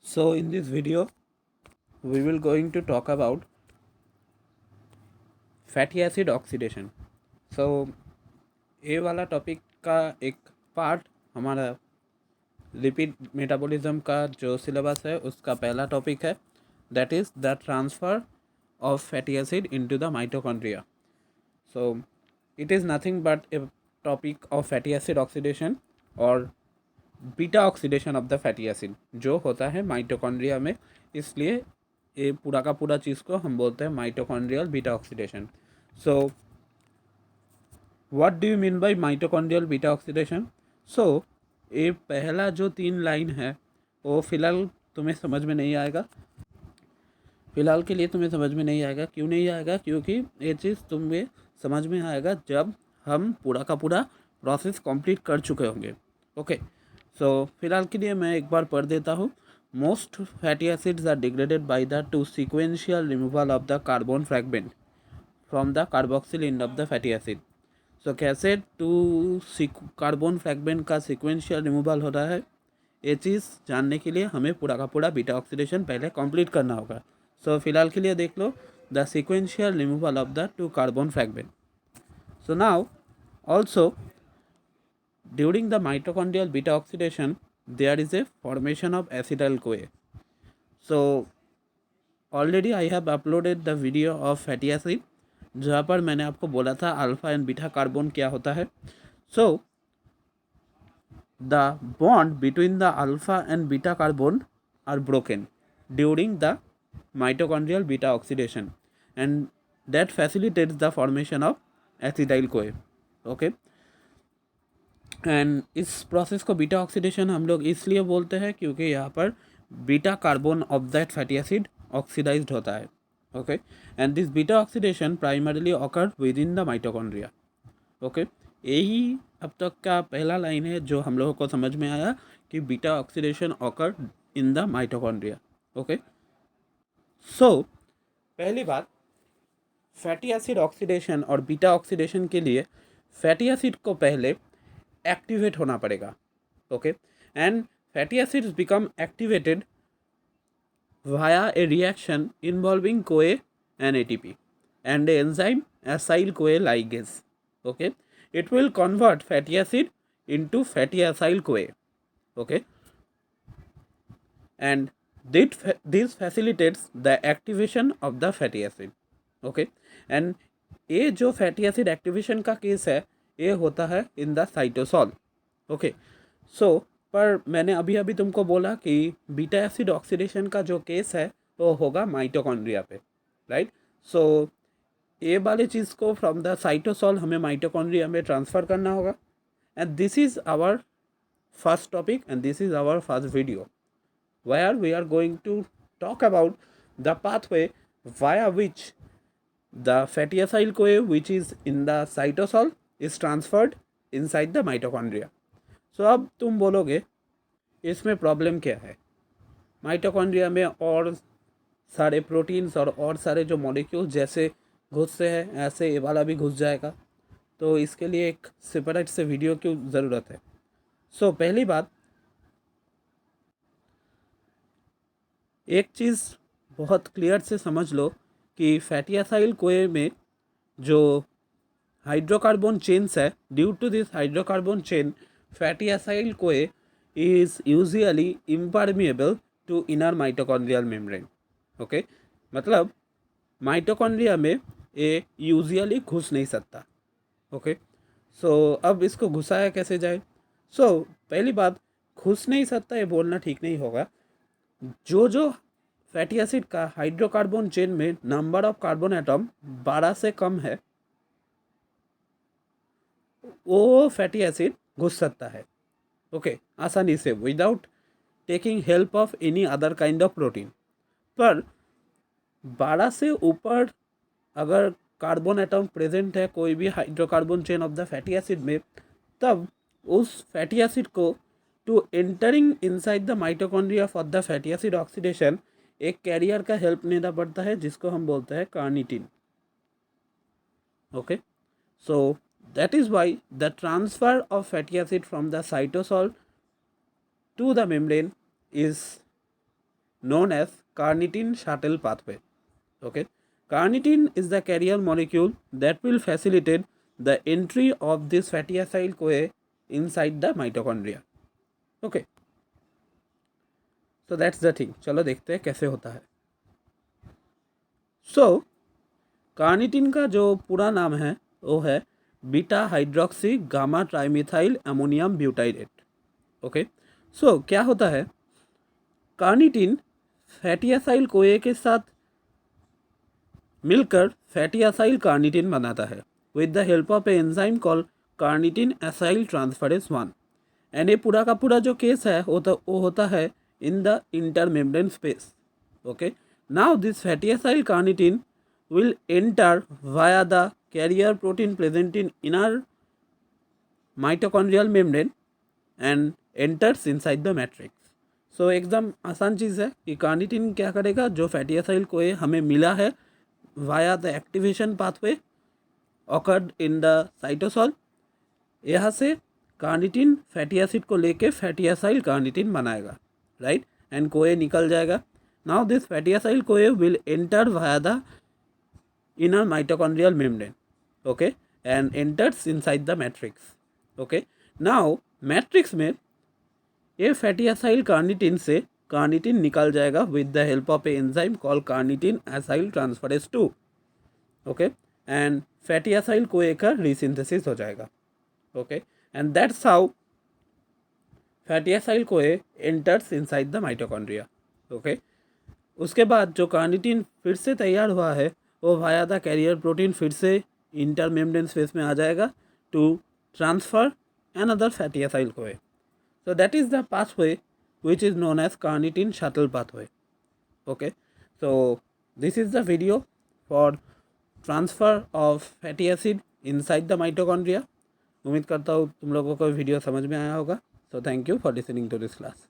So in this video we will going to talk about fatty acid oxidation. So ये वाला topic का एक part हमारा lipid metabolism का जो सिलेबस है उसका पहला टॉपिक है, that is the transfer of fatty acid into the mitochondria. So it is nothing but a topic of fatty acid oxidation और beta oxidation of the fatty acid जो होता है माइटोकॉन्ड्रिया में. इसलिए ये पूरा का पूरा चीज़ को हम बोलते हैं mitochondrial beta oxidation. So what do you mean by mitochondrial beta oxidation? So ये पहला जो 3 लाइन है वो फ़िलहाल तुम्हें समझ में नहीं आएगा. फ़िलहाल के लिए तुम्हें समझ में नहीं आएगा. क्यों नहीं आएगा? क्योंकि ये चीज़ तुम्हें समझ में आएगा जब हम पूरा का पूरा प्रोसेस कंप्लीट कर चुके होंगे. ओके, सो फिलहाल के लिए मैं एक बार पढ़ देता हूँ. Most fatty acids are degraded by the two sequential removal of the carbon fragment from the carboxyl end of the fatty acid. So कैसे टू कार्बन फ्रैगमेंट का सीक्वेंशियल रिमूवल होता है, ये चीज़ जानने के लिए हमें पूरा का पूरा बीटा ऑक्सीडेशन पहले कंप्लीट करना होगा. सो फिलहाल के लिए देख लो the sequential removal of the two carbon fragment. So now also during the mitochondrial beta oxidation there is a formation of acetyl CoA. So already I have uploaded the video of fatty acid जहाँ पर मैंने आपको बोला था alpha and beta carbon क्या होता है. So the bond between the alpha and beta carbon are broken during the mitochondrial beta oxidation and that facilitates the formation of acetyl CoA. Okay, and इस प्रोसेस को beta oxidation हम लोग इसलिए बोलते हैं क्योंकि यहाँ पर beta carbon of that fatty acid oxidized होता है. Okay, and this beta oxidation primarily occur within the mitochondria. Okay, यही अब तक का पहला लाइन है जो हम लोगों को समझ में आया कि beta oxidation occur in the mitochondria. Okay, so पहली बात, फैटी एसिड ऑक्सीडेशन और बीटा ऑक्सीडेशन के लिए फैटी एसिड को पहले एक्टिवेट होना पड़ेगा. Okay, and fatty acids become activated via a reaction involving CoA and ATP and a enzyme acyl CoA ligase. Okay, it will convert fatty acid into fatty acyl CoA. Okay, and this facilitates the activation of the fatty acid. Okay, and ये जो fatty acid activation का case है ये होता है in the cytosol. Okay, सो पर मैंने अभी अभी तुमको बोला कि बीटा एसिड ऑक्सीडेशन का जो केस है वो होगा माइटोकॉन्ड्रिया पे, राइट. सो ये वाले चीज़ को फ्रॉम द साइटोसॉल हमें माइटोकॉन्ड्रिया में ट्रांसफ़र करना होगा. And this is our first topic and this is our first video where we are going to talk about the pathway via which the fatty acyl CoA which is in the cytosol is transferred inside the mitochondria. So अब तुम बोलोगे इसमें problem क्या है. Mitochondria में और सारे proteins और सारे जो मॉलिक्यूल्स जैसे घुसते हैं ऐसे ये वाला भी घुस जाएगा, तो इसके लिए एक सेपरेट से वीडियो की ज़रूरत है. सो पहली बात, एक चीज़ बहुत क्लियर से समझ लो कि फैटी एसाइल कोए में जो हाइड्रोकार्बन चेन्स है, due to this hydrocarbon chain fatty acyl CoA is usually impermeable to inner mitochondrial membrane. Okay, मतलब माइटोकॉन्ड्रिया में ये यूजुअली घुस नहीं सकता. ओके, सो अब इसको घुसाया कैसे जाए. सो पहली बात, घुस नहीं सकता ये बोलना ठीक नहीं होगा. जो फैटी एसिड का हाइड्रोकार्बन चेन में नंबर ऑफ कार्बन एटम 12 से कम है वो फैटी एसिड घुस सकता है. ओके, आसानी से without taking help of any other kind of protein. पर 12 से ऊपर अगर कार्बन एटम प्रेजेंट है कोई भी hydrocarbon chain of the fatty acid में, तब उस फैटी एसिड को to entering inside the mitochondria for the fatty acid oxidation एक कैरियर का हेल्प लेना पड़ता है जिसको हम बोलते हैं carnitine. Okay, so that is why the transfer of fatty acid from the cytosol to the membrane is known as carnitine shuttle pathway. Okay, carnitine is the carrier molecule that will facilitate the entry of this fatty acyl CoA inside the mitochondria. Okay, so that's the thing. चलो देखते हैं कैसे होता है. So carnitine का जो पूरा नाम है वो है beta hydroxy gamma trimethyl ammonium butyrate. Okay, so क्या होता है, कार्निटिन फैटी एसाइल कोए के साथ मिलकर फैटी एसाइल कार्निटिन बनाता है with the help of A enzyme call carnitine acyl transferase 1. And ये पूरा का पूरा जो केस है वो होता है in the intermembrane space. Okay, now this fatty acyl carnitine will enter via the carrier protein present in inner mitochondrial membrane and enters inside the matrix. So एकदम आसान चीज़ है कि कार्निटिन क्या करेगा, जो फैटी एसाइल कोए हमें मिला है via the activation pathway occurred in the cytosol, यहाँ से कार्निटिन फैटी एसिड को लेके फैटी एसाइल कार्निटिन बनाएगा, राइट, एंड कोए निकल जाएगा. नाउ दिस फैटी एसाइल कोए will enter via the inner mitochondrial membrane, okay, and enters inside the matrix. Okay, now matrix में ये फैटी एसाइल कार्निटिन से कार्निटिन निकल जाएगा with the help of a enzyme called carnitine acyl transferase 2. okay, and fatty acyl कोए का रीसिंथेसिस हो जाएगा. okay, and that's how fatty acyl कोए enters inside the mitochondria. okay, उसके बाद जो कार्निटिन फिर से तैयार हुआ है वो वाया द कैरियर प्रोटीन फिर से इंटरमेम्ब्रेन स्पेस में आ जाएगा to transfer another fatty acyl CoA. So that is the pathway which is known as carnitine shuttle pathway. Okay, so this is the video for transfer of fatty acid inside the mitochondria. उम्मीद करता हूँ तुम लोगों को video समझ में आया होगा. So thank you for listening to this class.